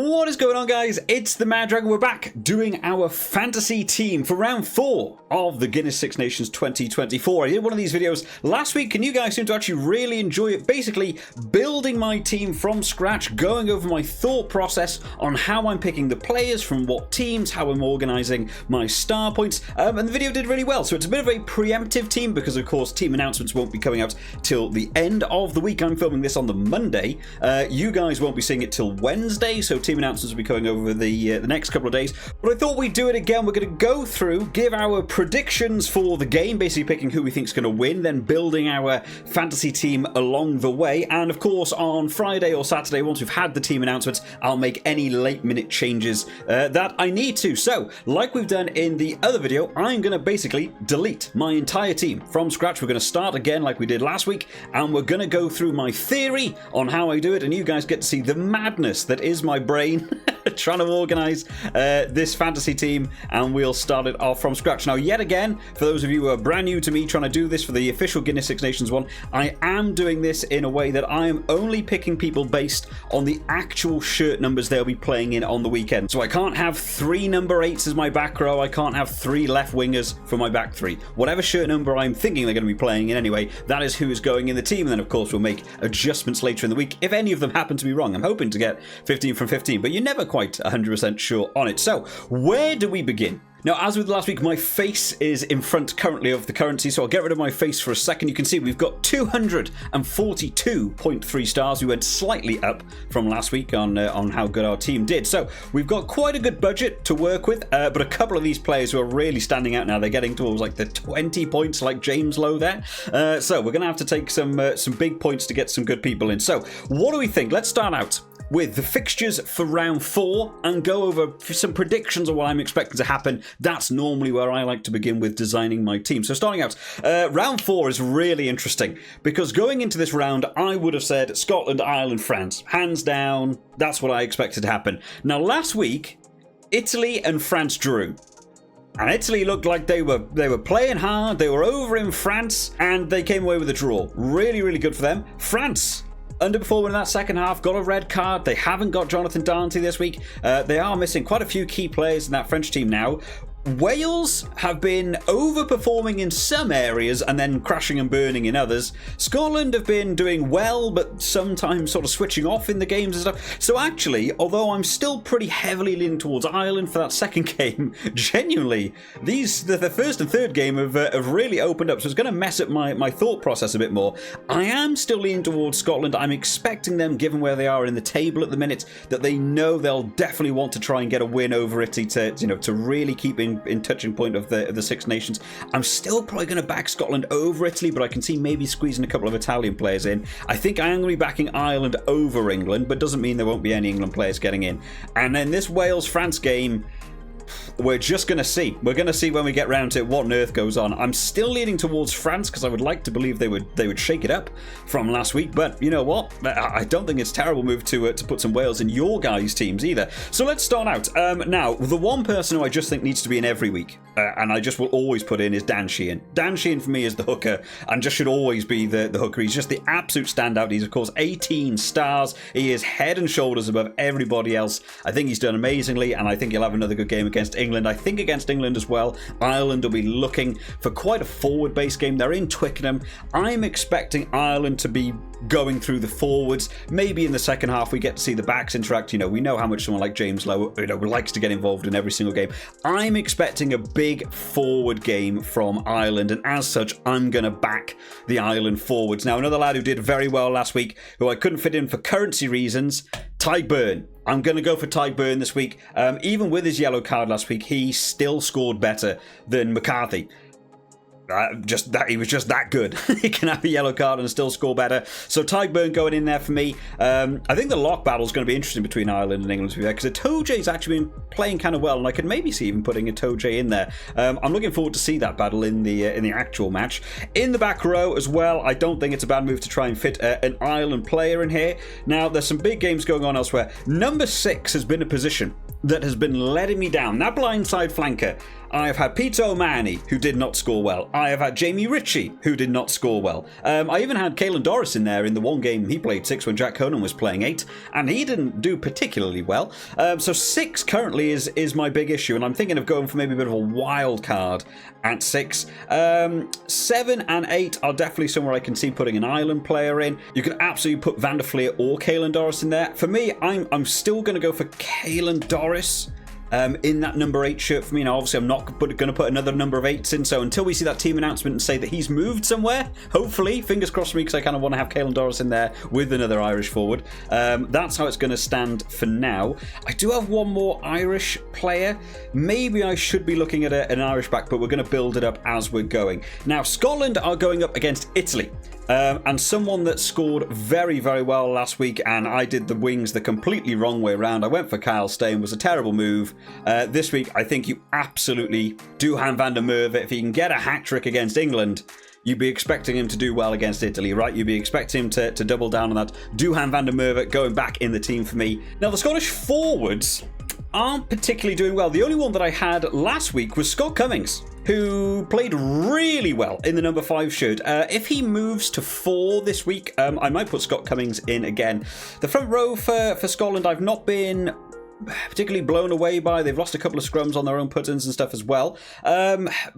What is going on, guys? It's the Mad Dragon. We're back doing our fantasy team for round 4 of the Guinness Six Nations 2024. I did one of these videos last week and you guys seem to actually really enjoy it. Basically, building my team from scratch, going over my thought process on how I'm picking the players from what teams, how I'm organising my star points, and the video did really well. So it's a bit of a preemptive team because, of course, team announcements won't be coming out till the end of the week. I'm filming this on the Monday. You guys won't be seeing it till Wednesday, so team announcements will be coming over the next couple of days. But I thought we'd do it again. We're going to go through, give our predictions for the game, basically picking who we think is going to win, then building our fantasy team along the way. And of course, on Friday or Saturday, once we've had the team announcements, I'll make any late-minute changes that I need to. So, like we've done in the other video, I'm going to basically delete my entire team from scratch. We're going to start again like we did last week, and we're going to go through my theory on how I do it, and you guys get to see the madness that is my brain trying to organise this fantasy team, and we'll start it off from scratch. Now, yet again, for those of you who are brand new to me trying to do this for the official Guinness Six Nations one, I am doing this in a way that I am only picking people based on the actual shirt numbers they'll be playing in on the weekend. So I can't have 3 number 8s as my back row, I can't have 3 left wingers for my back 3. Whatever shirt number I'm thinking they're going to be playing in anyway, that is who is going in the team, and then of course we'll make adjustments later in the week if any of them happen to be wrong. I'm hoping to get 15 from 15, but you're never quite 100% sure on it. So, where do we begin? Now, as with last week, my face is in front currently of the currency, so I'll get rid of my face for a second. You can see we've got 242.3 stars. We went slightly up from last week on how good our team did. So we've got quite a good budget to work with, but a couple of these players who are really standing out now, they're getting towards like the 20 points like James Lowe there. So we're going to have to take some big points to get some good people in. So what do we think? Let's start out with the fixtures for round 4 and go over some predictions of what I'm expecting to happen. That's normally where I like to begin with designing my team. So starting out, round 4 is really interesting because going into this round, I would have said Scotland, Ireland, France. Hands down, that's what I expected to happen. Now, last week, Italy and France drew. And Italy looked like they were playing hard, they were over in France, and they came away with a draw. Really, really good for them. France underperforming in that second half, got a red card. They haven't got Jonathan Darnty this week. They are missing quite a few key players in that French team now. Wales have been overperforming in some areas and then crashing and burning in others. Scotland have been doing well, but sometimes sort of switching off in the games and stuff. So actually, although I'm still pretty heavily leaning towards Ireland for that second game, genuinely, the first and third game have really opened up. So it's going to mess up my thought process a bit more. I am still leaning towards Scotland. I'm expecting them, given where they are in the table at the minute, that they know they'll definitely want to try and get a win over Italy to really keep in touching point of the Six Nations. I'm still probably going to back Scotland over Italy, but I can see maybe squeezing a couple of Italian players in. I think I am going to be backing Ireland over England, but doesn't mean there won't be any England players getting in. And then this Wales-France game, we're just going to see. We're going to see when we get round to it what on earth goes on. I'm still leaning towards France because I would like to believe they would shake it up from last week. But you know what? I don't think it's a terrible move to put some Wales in your guys' teams either. So let's start out. Now, the one person who I just think needs to be in every week, and I just will always put in, is Dan Sheehan. Dan Sheehan for me is the hooker and just should always be the hooker. He's just the absolute standout. He's, of course, 18 stars. He is head and shoulders above everybody else. I think he's done amazingly, and I think he'll have another good game against England. I think against England as well, Ireland will be looking for quite a forward-based game. They're in Twickenham. I'm expecting Ireland to be going through the forwards. Maybe in the second half we get to see the backs interact. You know, we know how much someone like James Lowe, likes to get involved in every single game. I'm expecting a big forward game from Ireland, and as such, I'm going to back the Ireland forwards. Now, another lad who did very well last week, who I couldn't fit in for currency reasons, Ty Burn. I'm going to go for Ty Burn this week. Even with his yellow card last week, he still scored better than McCarthy. He was just that good. He can have a yellow card and still score better. So Ty Burn going in there for me. I think the lock battle is going to be interesting between Ireland and England, to be fair, because Itoje's actually been playing kind of well, and I could maybe see even putting Itoje in there. I'm looking forward to see that battle in the actual match. In the back row as well, I don't think it's a bad move to try and fit an Ireland player in here. Now, there's some big games going on elsewhere. Number 6 has been a position that has been letting me down. That blindside flanker, I have had Peter O'Mahony, who did not score well. I have had Jamie Ritchie, who did not score well. I even had Caelan Doris in there in the one game he played 6 when Jack Conan was playing 8, and he didn't do particularly well. So 6 currently is my big issue, and I'm thinking of going for maybe a bit of a wild card at 6. 7 and 8 are definitely somewhere I can see putting an Ireland player in. You could absolutely put Van der Fleer or Caelan Doris in there. For me, I'm still going to go for Caelan Doris in that number 8 shirt for me. Now, obviously, I'm not going to put another number of 8s in, so until we see that team announcement and say that he's moved somewhere, hopefully, fingers crossed for me, because I kind of want to have Caelan Doris in there with another Irish forward. That's how it's going to stand for now. I do have one more Irish player. Maybe I should be looking at an Irish back, but we're going to build it up as we're going. Now, Scotland are going up against Italy. And someone that scored very, very well last week, and I did the wings the completely wrong way around. I went for Kyle Steyn, was a terrible move. This week, I think you absolutely Duhan van der Merwe. If he can get a hat-trick against England, you'd be expecting him to do well against Italy, right? You'd be expecting him to double down on that. Duhan van der Merwe going back in the team for me. Now, the Scottish forwards aren't particularly doing well. The only one that I had last week was Scott Cummings, who played really well in the number 5 shirt. If he moves to 4 this week, I might put Scott Cummings in again. The front row for Scotland, I've not been particularly blown away by. They've lost a couple of scrums on their own put-ins and stuff as well.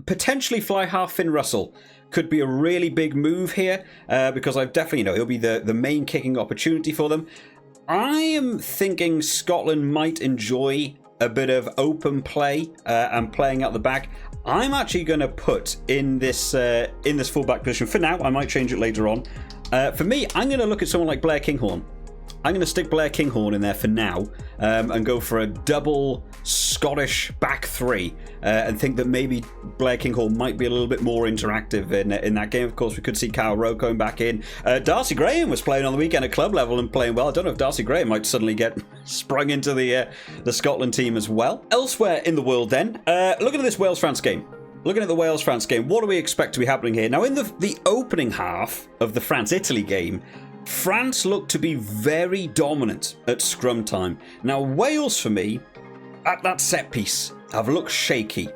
Potentially fly half Finn Russell could be a really big move here, because I've definitely, he'll be the main kicking opportunity for them. I am thinking Scotland might enjoy a bit of open play and playing out the back. I'm actually going to put in this fullback position for now. I might change it later on. For me, I'm going to look at someone like Blair Kinghorn. I'm going to stick Blair Kinghorn in there for now and go for a double Scottish back 3 and think that maybe Blair Kinghorn might be a little bit more interactive in that game. Of course, we could see Kyle Rowe going back in. Darcy Graham was playing on the weekend at club level and playing well. I don't know if Darcy Graham might suddenly get sprung into the Scotland team as well. Elsewhere in the world then, looking at this Wales-France game. Looking at the Wales-France game, what do we expect to be happening here? Now, in the opening half of the France-Italy game, France looked to be very dominant at scrum time. Now, Wales, for me, at that set piece, have looked shaky.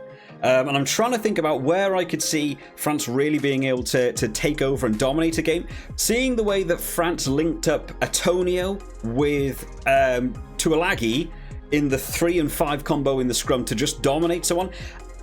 And I'm trying to think about where I could see France really being able to take over and dominate a game. Seeing the way that France linked up Antonio with Tuilagi in the 3 and 5 combo in the scrum to just dominate someone,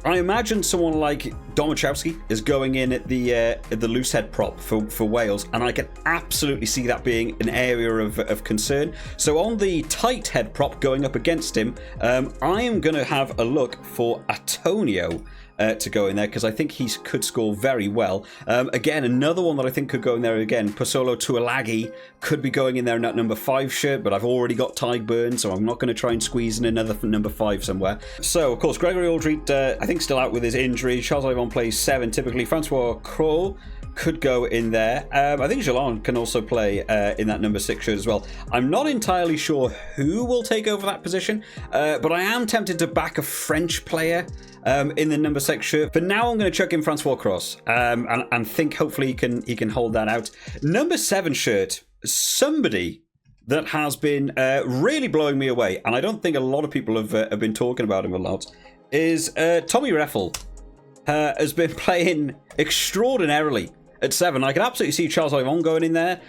I imagine someone like Domachowski is going in at the loose head prop for Wales, and I can absolutely see that being an area of concern. So on the tight head prop going up against him, I am going to have a look for Antonio to go in there, because I think he could score very well. Again, another one that I think could go in there again, Pasolo Tuilagi could be going in there in that number 5 shirt, but I've already got Tyg Burn, so I'm not going to try and squeeze in another number 5 somewhere. So, of course, Gregory Aldrit, I think still out with his injury. Charles Olivon plays 7 typically. Francois Crowe could go in there. I think Jalon can also play in that number 6 shirt as well. I'm not entirely sure who will take over that position, but I am tempted to back a French player in the number 6 shirt. For now, I'm going to chuck in Francois Cross and think hopefully he can hold that out. Number 7 shirt, somebody that has been really blowing me away, and I don't think a lot of people have been talking about him a lot, is Tommy Reffel. Has been playing extraordinarily at 7. I can absolutely see Charles Olivon going in there.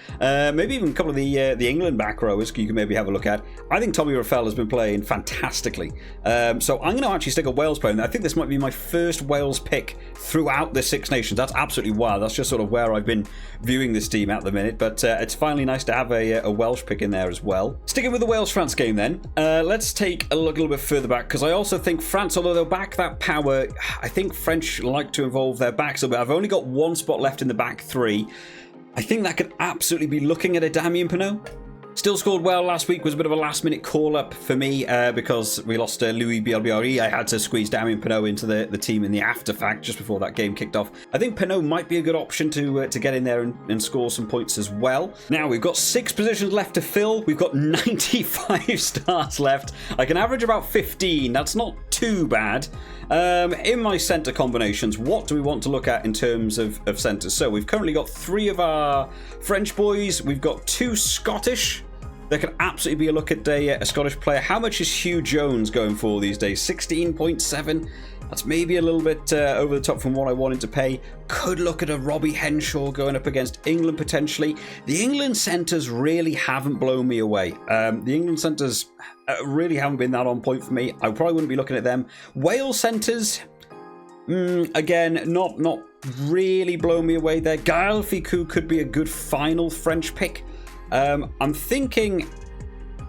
Maybe even a couple of the England back rowers you can maybe have a look at. I think Tommy Reffel has been playing fantastically. So I'm going to actually stick a Wales player in there. I think this might be my first Wales pick throughout the Six Nations. That's absolutely wild. That's just sort of where I've been viewing this team at the minute. But it's finally nice to have a Welsh pick in there as well. Sticking with the Wales-France game then, let's take a look a little bit further back, because I also think France, although they'll back that power, I think French like to involve their backs a bit. I've only got one spot left in the back 3. I think that could absolutely be looking at a Damien Penaud. Still scored well last week, was a bit of a last-minute call-up for me because we lost Louis Bielbiori. I had to squeeze Damien Penaud into the team in the after-fact just before that game kicked off. I think Penaud might be a good option to get in there and score some points as well. Now, we've got 6 positions left to fill. We've got 95 stars left. I can average about 15. That's not too bad. In my centre combinations, what do we want to look at in terms of centres? So we've currently got 3 of our French boys. We've got 2 Scottish. There can absolutely be a look at a Scottish player. How much is Hugh Jones going for these days? 16.7. That's maybe a little bit over the top from what I wanted to pay. Could look at a Robbie Henshaw going up against England potentially. The England centres really haven't blown me away. The England centres really haven't been that on point for me. I probably wouldn't be looking at them. Wales centres, again, not really blown me away there. Gaël Ficou could be a good final French pick. I'm thinking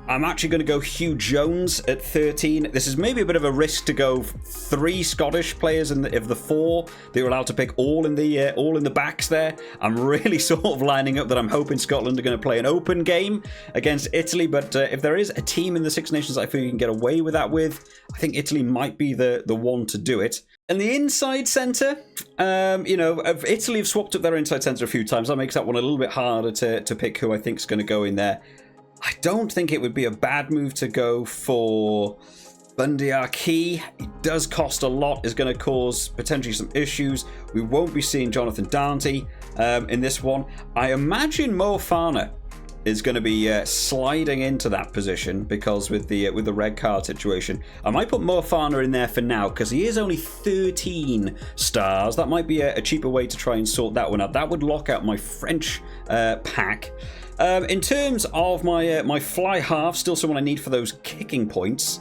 I'm actually going to go Hugh Jones at 13. This is maybe a bit of a risk to go 3 Scottish players of the 4 they were allowed to pick all in the backs there. I'm really sort of lining up that I'm hoping Scotland are going to play an open game against Italy. But if there is a team in the Six Nations I feel you can get away with that with, I think Italy might be the one to do it. And the inside centre, Italy have swapped up their inside centre a few times. That makes that one a little bit harder to pick who I think is going to go in there. I don't think it would be a bad move to go for Bundy Archie. It does cost a lot, is going to cause potentially some issues. We won't be seeing Jonathan Darnty in this one. I imagine Mo Farner is going to be sliding into that position because with the red card situation. I might put Mo Farner in there for now because he is only 13 stars. That might be a cheaper way to try and sort that one out. That would lock out my French pack. In terms of my fly half, still someone I need for those kicking points.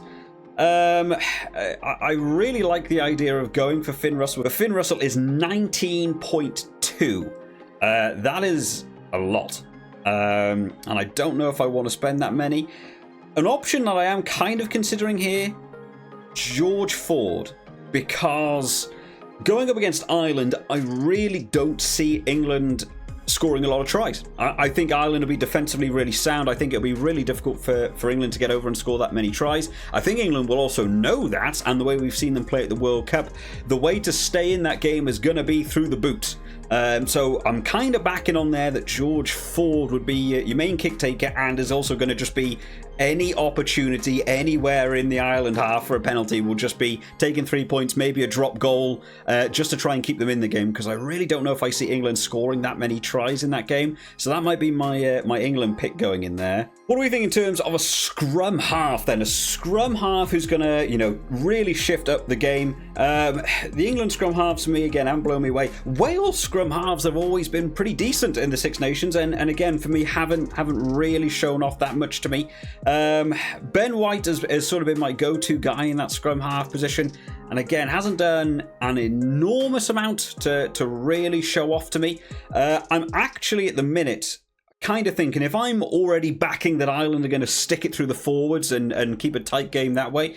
I really like the idea of going for Finn Russell. But Finn Russell is 19.2. That is a lot. And I don't know if I want to spend that many. An option that I am kind of considering here, George Ford, because going up against Ireland, I really don't see England scoring a lot of tries. I think Ireland will be defensively really sound. I think it'll be really difficult for England to get over and score that many tries. I think England will also know that, and the way we've seen them play at the World Cup, the way to stay in that game is going to be through the boot. So I'm kind of backing on there that George Ford would be your main kick taker and is also going to just be any opportunity anywhere in the Ireland half for a penalty will just be taking 3 points, maybe a drop goal, just to try and keep them in the game, because I really don't know if I see England scoring that many tries in that game. So that might be my my England pick going in there. What do we think in terms of a scrum half then? A scrum half who's going to, really shift up the game. The England scrum halves for me, again, haven't blown me away. Wales scrum halves have always been pretty decent in the Six Nations, and again, for me, haven't really shown off that much to me. Ben White has sort of been my go-to guy in that scrum half position, and again, hasn't done an enormous amount to really show off to me. I'm actually, at the minute, kind of thinking if I'm already backing that Ireland are going to stick it through the forwards and keep a tight game that way,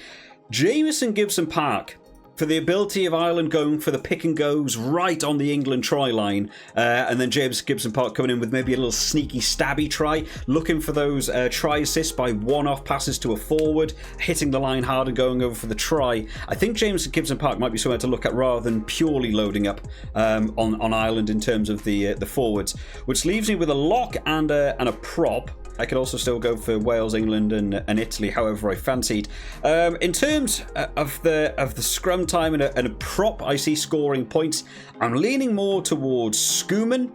Jamison Gibson Park, for the ability of Ireland going for the pick and goes right on the England try line, and then James Gibson Park coming in with maybe a little sneaky stabby try, looking for those try assists by one-off passes to a forward, hitting the line hard and going over for the try. I think James Gibson Park might be somewhere to look at rather than purely loading up on Ireland in terms of the forwards, which leaves me with a lock and a prop. I could also still go for Wales, England, and Italy, however I fancied. In terms of the scrum time and a prop, I see scoring points. I'm leaning more towards Schoeman.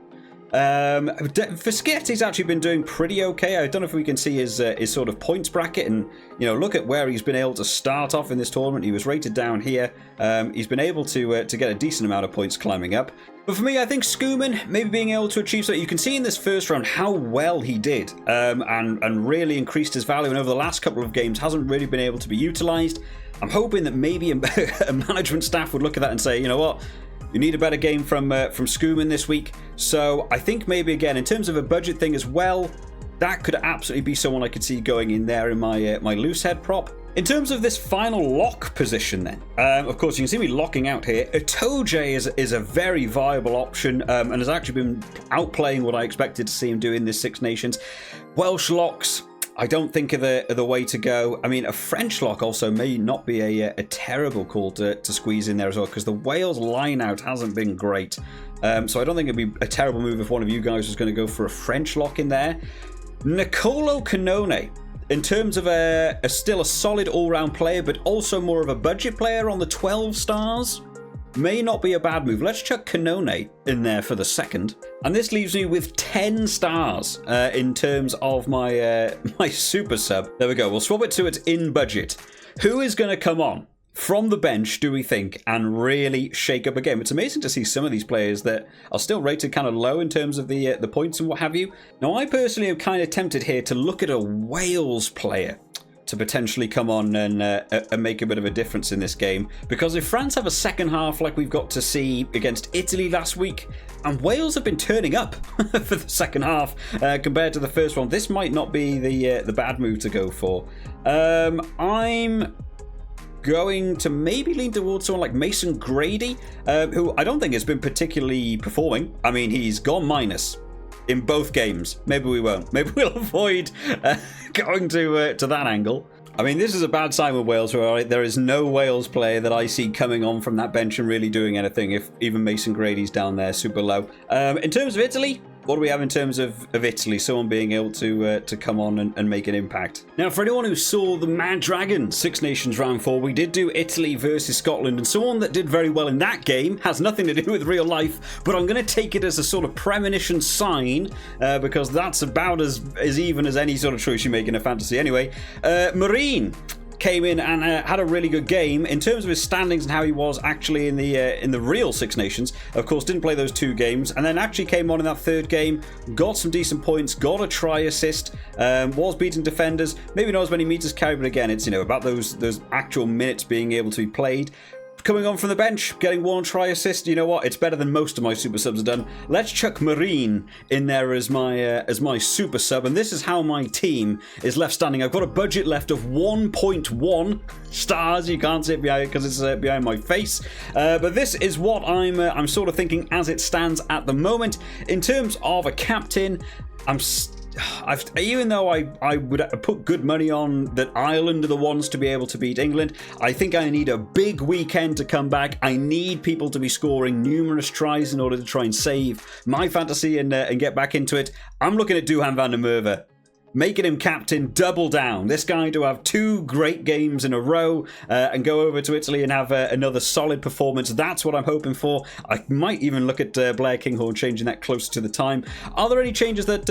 Fischetti's actually been doing pretty okay. I don't know if we can see his sort of points bracket and look at where he's been able to start off in this tournament. He was rated down here. He's been able to get a decent amount of points climbing up. But for me, I think Schoeman maybe being able to achieve so. You can see in this first round how well he did and really increased his value. And over the last couple of games, hasn't really been able to be utilised. I'm hoping that maybe a management staff would look at that and say, you know what? You need a better game from Schoeman this week. So I think maybe, again, in terms of a budget thing as well, that could absolutely be someone I could see going in there in my my loose head prop. In terms of this final lock position then, of course you can see me locking out here. Itoje is a very viable option and has actually been outplaying what I expected to see him do in this Six Nations. Welsh locks, I don't think are the way to go. I mean, a French lock also may not be a terrible call to squeeze in there as well, because the Wales line out hasn't been great. So I don't think it'd be a terrible move if one of you guys was going to go for a French lock in there. Nicolo Canone, in terms of still a solid all-round player, but also more of a budget player on the 12 stars, may not be a bad move. Let's chuck Canone in there for the second. And this leaves me with 10 stars in terms of my my super sub. There we go. We'll swap it to its in budget. Who is going to come on from the bench, do we think, and really shake up a game? It's amazing to see some of these players that are still rated kind of low in terms of the points and what have you. Now, I personally am kind of tempted here to look at a Wales player to potentially come on and make a bit of a difference in this game. Because if France have a second half like we've got to see against Italy last week, and Wales have been turning up for the second half compared to the first one, this might not be the bad move to go for. I'm going to maybe lean towards someone like Mason Grady, who I don't think has been particularly performing. I mean, he's gone minus in both games. Maybe we won't. Maybe we'll avoid going to that angle. I mean, this is a bad sign with Wales, where there is no Wales player that I see coming on from that bench and really doing anything, if even Mason Grady's down there super low. In terms of Italy, what do we have in terms of Italy? Someone being able to come on and make an impact. Now, for anyone who saw the Mad Dragon Six Nations Round 4, we did do Italy versus Scotland, and someone that did very well in that game has nothing to do with real life, but I'm going to take it as a sort of premonition sign, because that's about as even as any sort of choice you make in a fantasy. Anyway, Marine came in and had a really good game in terms of his standings and how he was actually in the real Six Nations. Of course, didn't play those two games, and then actually came on in that third game, got some decent points, got a try assist, was beating defenders. Maybe not as many meters carried, but again, it's about those actual minutes being able to be played. Coming on from the bench, getting one try assist. You know what? It's better than most of my super subs have done. Let's chuck Marine in there as my super sub, and this is how my team is left standing. I've got a budget left of 1.1 stars. You can't see it behind because it's behind my face, but this is what I'm sort of thinking as it stands at the moment. In terms of a captain, even though I would put good money on that Ireland are the ones to be able to beat England, I think I need a big weekend to come back. I need people to be scoring numerous tries in order to try and save my fantasy and get back into it. I'm looking at Duhan van der Merwe. Making him captain, double down. This guy to have two great games in a row and go over to Italy and have another solid performance. That's what I'm hoping for. I might even look at Blair Kinghorn changing that closer to the time. Are there any changes that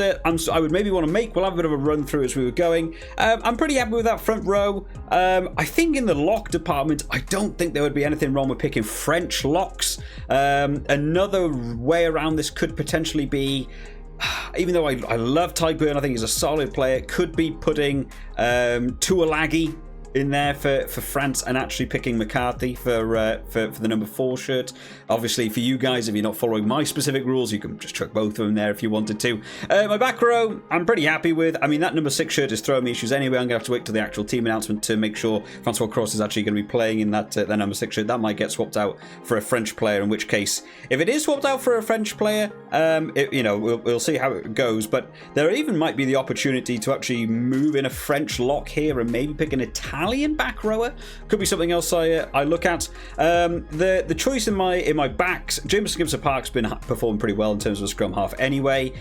I would maybe want to make? We'll have a bit of a run through as we were going. I'm pretty happy with that front row. I think in the lock department, I don't think there would be anything wrong with picking French locks. Another way around this could potentially be, even though I love Tyburn, I think he's a solid player, could be putting Tuolagi in there for France and actually picking McCarthy for the number 4 shirt. Obviously, for you guys, if you're not following my specific rules, you can just chuck both of them there if you wanted to. My back row, I'm pretty happy with. I mean, that number 6 shirt is throwing me issues anyway. I'm going to have to wait till the actual team announcement to make sure Francois Cross is actually going to be playing in that number 6 shirt. That might get swapped out for a French player, in which case, if it is swapped out for a French player, we'll see how it goes. But there even might be the opportunity to actually move in a French lock here and maybe pick an Italian back rower. Could be something else I look at. The choice in my backs, Jameson Gibbs-Park's been performing pretty well in terms of a scrum half anyway.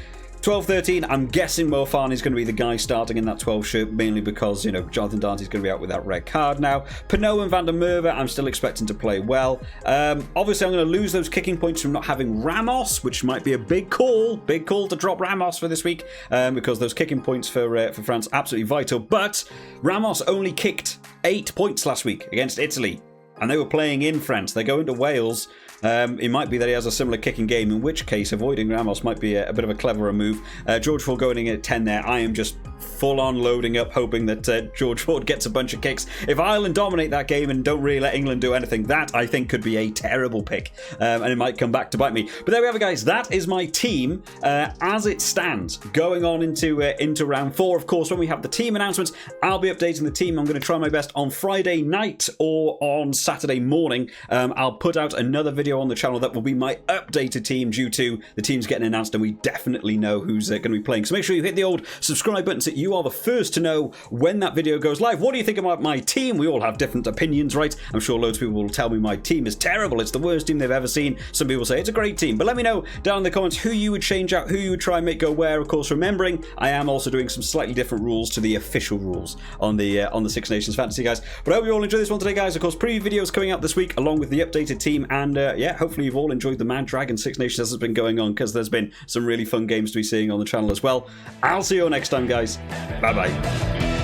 12-13, I'm guessing Mo Farney's going to be the guy starting in that 12 shirt, mainly because, Jonathan Dante's going to be out with that red card now. Pinot and van der Merwe, I'm still expecting to play well. Obviously, I'm going to lose those kicking points from not having Ramos, which might be a big call to drop Ramos for this week, because those kicking points for France, absolutely vital. But Ramos only kicked 8 points last week against Italy, and they were playing in France. They're going to Wales. It might be that he has a similar kicking game, in which case avoiding Ramos might be a bit of a cleverer move. George Ford going in at 10 there. I am just full-on loading up, hoping that George Ford gets a bunch of kicks. If Ireland dominate that game and don't really let England do anything, that I think could be a terrible pick, and it might come back to bite me. But there we have it, guys. That is my team as it stands going on into round 4. Of course, when we have the team announcements, I'll be updating the team. I'm going to try my best on Friday night or on Saturday morning. I'll put out another video on the channel that will be my updated team, due to the teams getting announced and we definitely know who's going to be playing. So make sure you hit the old subscribe button so you are the first to know when that video goes live. What do you think about my team? We all have different opinions, right? I'm sure loads of people will tell me my team is terrible. It's the worst team they've ever seen. Some people say it's a great team, but let me know down in the comments who you would change out, who you would try and make go where. Of course, remembering I am also doing some slightly different rules to the official rules on the Six Nations Fantasy, guys. But I hope you all enjoy this one today, guys. Of course, preview videos coming out this week along with the updated team, and hopefully you've all enjoyed the Mad Dragon Six Nations as it's been going on, because there's been some really fun games to be seeing on the channel as well. I'll see you all next time, guys. Bye bye.